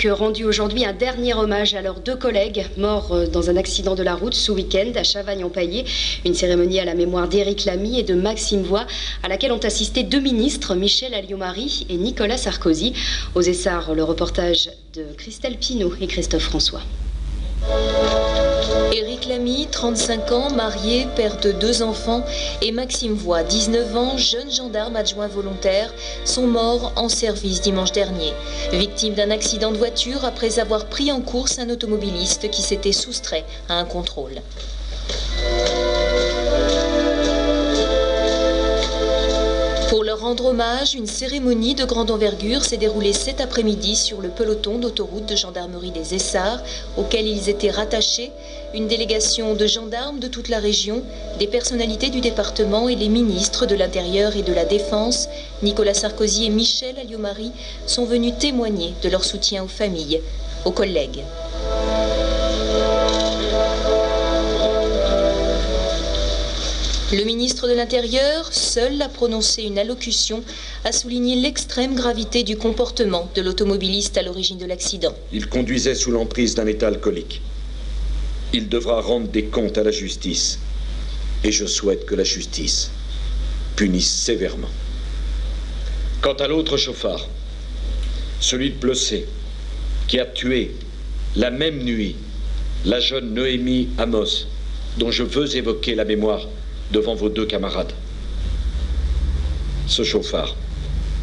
Rendu aujourd'hui un dernier hommage à leurs deux collègues morts dans un accident de la route ce week-end à Chavagne-en-Paillé. Une cérémonie à la mémoire d'Éric Lamy et de Maxime Voix à laquelle ont assisté deux ministres, Michel Alliot-Marie et Nicolas Sarkozy. Aux Essarts, le reportage de Christelle Pinault et Christophe François. Éric Lamy, 35 ans, marié, père de 2 enfants, et Maxime Voix, 19 ans, jeune gendarme adjoint volontaire, sont morts en service dimanche dernier. Victime d'un accident de voiture après avoir pris en course un automobiliste qui s'était soustrait à un contrôle. Pour leur rendre hommage, une cérémonie de grande envergure s'est déroulée cet après-midi sur le peloton d'autoroute de gendarmerie des Essarts, auquel ils étaient rattachés. Une délégation de gendarmes de toute la région, des personnalités du département et les ministres de l'Intérieur et de la Défense, Nicolas Sarkozy et Michel Alliot-Marie, sont venus témoigner de leur soutien aux familles, aux collègues. Le ministre de l'Intérieur, seul à prononcer une allocution, a souligné l'extrême gravité du comportement de l'automobiliste à l'origine de l'accident. Il conduisait sous l'emprise d'un état alcoolique. Il devra rendre des comptes à la justice. Et je souhaite que la justice punisse sévèrement. Quant à l'autre chauffard, celui de Plessé, qui a tué la même nuit la jeune Noémie Amos, dont je veux évoquer la mémoire devant vos 2 camarades. Ce chauffard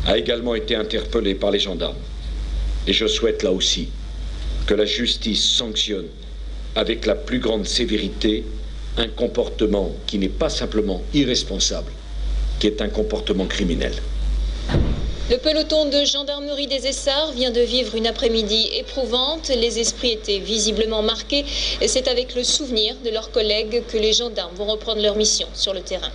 a également été interpellé par les gendarmes. Et je souhaite là aussi que la justice sanctionne avec la plus grande sévérité un comportement qui n'est pas simplement irresponsable, qui est un comportement criminel. Le peloton de gendarmerie des Essarts vient de vivre une après-midi éprouvante. Les esprits étaient visiblement marqués et c'est avec le souvenir de leurs collègues que les gendarmes vont reprendre leur mission sur le terrain.